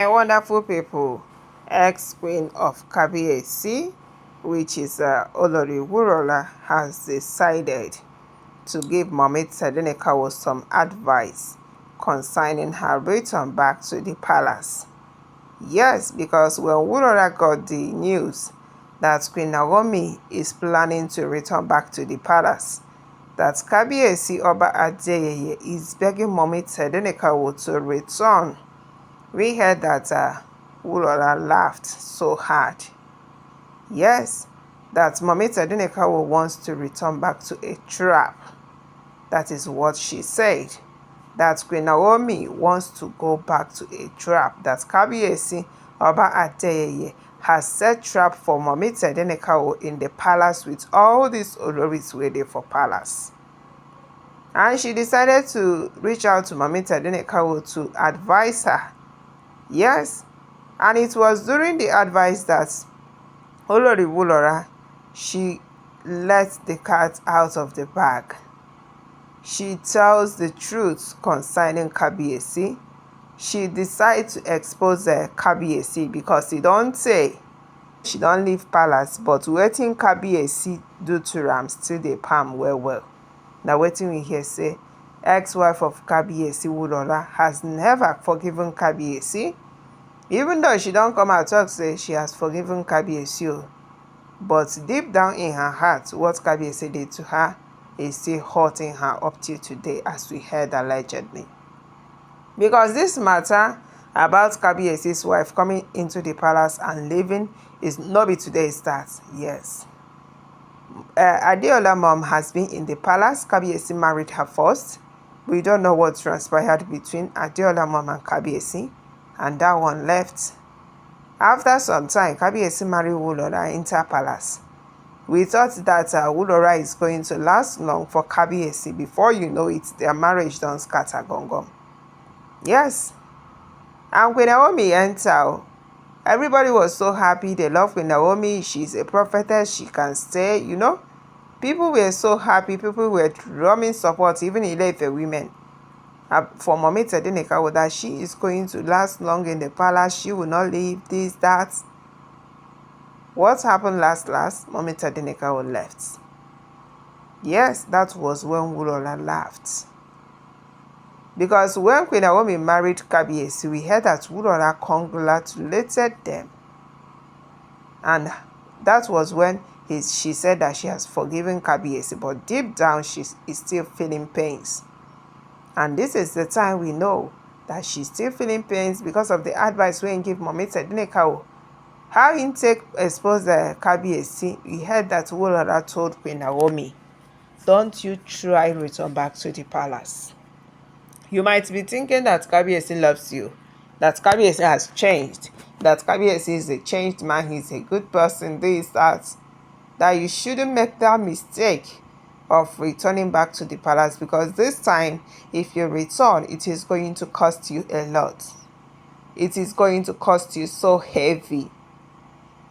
My wonderful people, ex-queen of Kabiesi, which is Olori Wurola, has decided to give Mommy Tedenekawo some advice concerning her return back to the palace. Yes, because when Wurola got the news that Queen Naomi is planning to return back to the palace, that Kabiesi Oba Adeyeye is begging Mommy Tedenekawo to return, we heard that Wurola laughed so hard. Yes, that Mommy Tedenekawo wants to return back to a trap. That is what she said. That Queen Naomi wants to go back to a trap. That Kabiesi Oba Adeyeye has set trap for Mommy Tedenekawo in the palace with all these Oloris waiting for palace. And she decided to reach out to Mommy Tedenekawo to advise her. Yes, and it was during the advice that Olori Wurola, she let the cat out of the bag. She tells the truth concerning Kabiesi. She decides to expose Kabiesi because he don't say she don't leave palace, but wetin Kabiesi do to am still dey palm well. Now wetin we hear say ex-wife of Kabiesi Wurola has never forgiven Kabiesi, even though she don't come out talk say she has forgiven Kabiesi, but deep down in her heart what Kabiesi did to her is still hurting her up till today, as we heard allegedly. Because this matter about Kabiesi's wife coming into the palace and leaving is not be today's start. Yes, Adeola mom has been in the palace. Kabiesi married her first. We don't know what transpired between Adeola mom and Kabiesi, and that one left. After some time, Kabiesi married Wurola into palace. We thought that Wurola is going to last long for Kabiesi. Before you know it, their marriage don't scatter gongom. Yes, and Queen Naomi enter. Everybody was so happy. They love Queen Naomi. She's a prophetess. She can stay, you know. People were so happy. People were drumming support, even Ile-Ife women. For Mommy Tedenekawo, that she is going to last long in the palace. She will not leave this, that. What happened last? Mommy Tedenekawo left. Yes, that was when Wurola laughed. Because when Queen Naomi married Kabiesi, we heard that Wurola congratulated them. And that was when she said that she has forgiven Kabiesi, but deep down she is still feeling pains. And this is the time we know that she's still feeling pains because of the advice we give Mommy Tedenekawo. How he take expose Kabiesi, we heard that Wurola told Queen Naomi, don't you try return back to the palace. You might be thinking that Kabiesi loves you, that Kabiesi has changed, that Kabiesi is a changed man, he's a good person, this, that you shouldn't make that mistake of returning back to the palace, because this time, if you return, it is going to cost you a lot. It is going to cost you so heavy.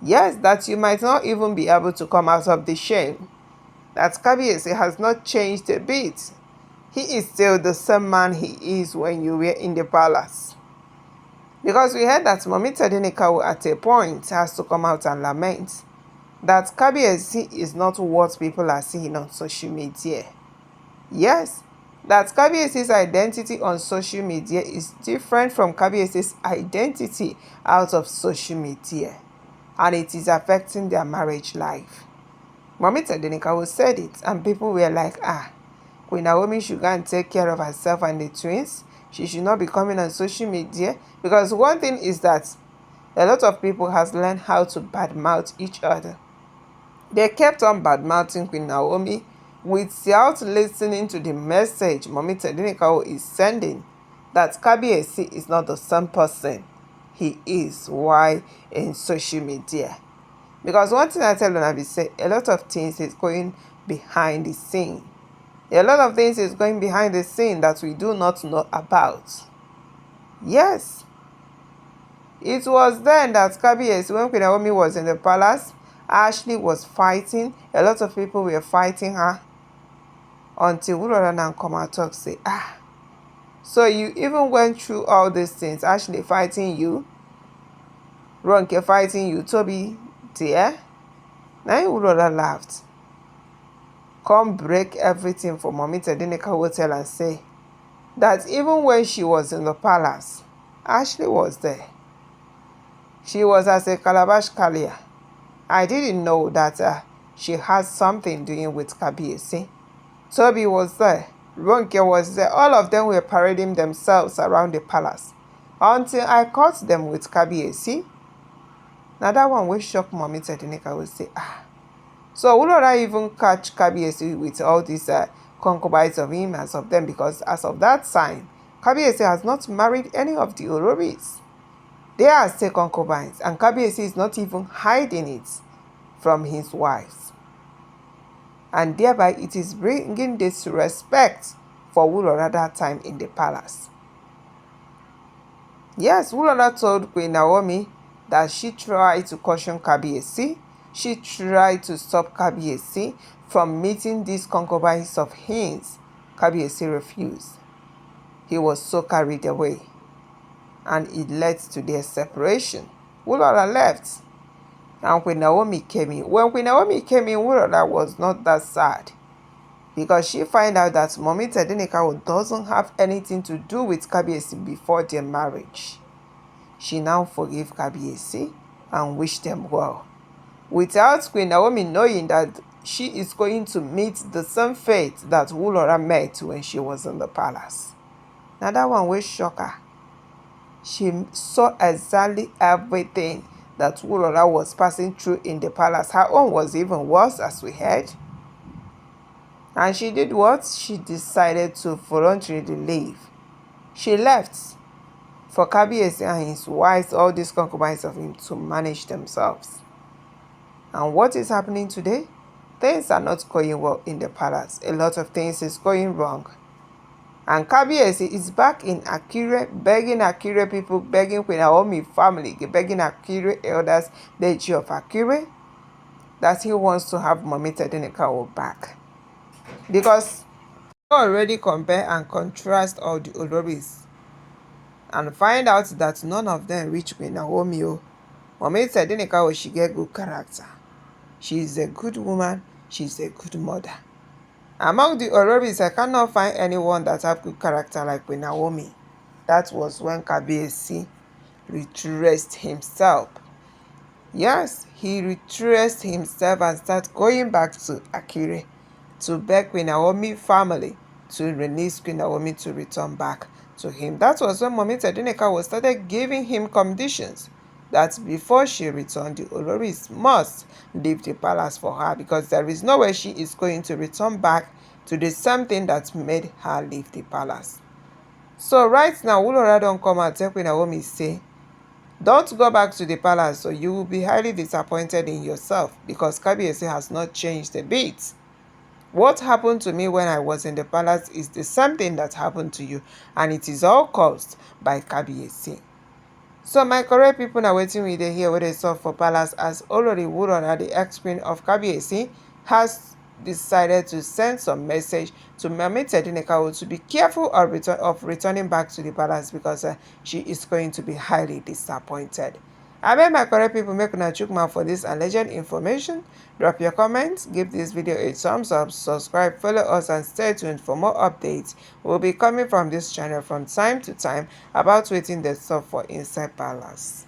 Yes, that you might not even be able to come out of the shame. That Kabiesi has not changed a bit. He is still the same man he is when you were in the palace. Because we heard that Mommy Tedenekawo at a point has to come out and lament that Kabiesi is not what people are seeing on social media. Yes, that Kabiesi's identity on social media is different from Kabiesi's identity out of social media. And it is affecting their marriage life. Mommy Tedenekawo said it, and people were like, Queen Naomi should go and take care of herself and the twins. She should not be coming on social media. Because one thing is that a lot of people has learned how to badmouth each other. They kept on badmouthing Queen Naomi without listening to the message Mommy Tedenekawo is sending, that Kabiesi is not the same person he is while in social media. Because one thing I tell you, I say, a lot of things is going behind the scene. A lot of things is going behind the scene that we do not know about. Yes. It was then that Kabiesi, when Queen Naomi was in the palace, Ashley was fighting. A lot of people were fighting her. Until Wurola now come out talk say, so you even went through all these things, Ashley fighting you, Ronke fighting you, Toby, dear. Now wurola laughed. Come break everything for Mommy Tedinika Hotel and say that even when she was in the palace, Ashley was there. She was as a calabash carrier. I didn't know that she had something doing with Kabiesi. Toby was there. Ronke was there. All of them were parading themselves around the palace until I caught them with Kabiesi. Now that one will shock Mommy Tedinika will say, So Olori even catch Kabiesi with all these concubines of him as of them, because as of that time, Kabiesi has not married any of the Oloris. They are still concubines, and Kabiesi is not even hiding it from his wives. And thereby it is bringing disrespect for Olori that time in the palace. Yes, Olori told Queen Naomi that she tried to caution Kabiesi. She tried to stop Kabiesi from meeting these concubines of his. Kabiesi refused. He was so carried away, and it led to their separation. Olori left, and Queen Naomi came in. When Queen Naomi came in, Olori was not that sad, because she found out that Mommy Tedinika doesn't have anything to do with Kabiesi before their marriage. She now forgave Kabiesi and wished them well, without Queen Naomi knowing that she is going to meet the same fate that Olori met when she was in the palace. Now that one will shock her. She saw exactly everything that Olori was passing through in the palace. Her own was even worse, as we heard. And she did what? She decided to voluntarily leave. She left for Kabiesi and his wives, all these concubines of him, to manage themselves. And what is happening today? Things are not going well in the palace. A lot of things is going wrong. And Kabiesi is back in Akure, begging Akure people, begging Queen Naomi family, begging Akure elders, the G of Akure, that he wants to have Mommy Tedinika back. Because he already compare and contrast all the Oloris and find out that none of them reach Queen Naomi. Mommy Tedinika, she get good character. She is a good woman. She is a good mother. Among the Oloris, I cannot find anyone that have good character like Queen Naomi. That was when Kabiesi retraced himself. Yes, he retraced himself and started going back to Akire to beg Queen Naomi family to release Queen Naomi to return back to him. That was when Mommy Tedinika started giving him conditions that before she returned, the Oloris must leave the palace for her, because there is no way she is going to return back to the same thing that made her leave the palace. So right now, Olori don't come and tell Queen Naomi, say, don't go back to the palace, so you will be highly disappointed in yourself, because Kabiesi has not changed a bit. What happened to me when I was in the palace is the same thing that happened to you, and it is all caused by Kabiesi. So my correct people are waiting with the here where they saw for palace, as Olori wurola, the ex-queen of Kabiesi, has decided to send some message to Mommy Tedinika to be careful of returning back to the palace, because she is going to be highly disappointed. I beg my correct people, make una chook mouth for this alleged information. Drop your comments, give this video a thumbs up, subscribe, follow us, and stay tuned for more updates. We'll be coming from this channel from time to time about wetin dey sup for inside palace.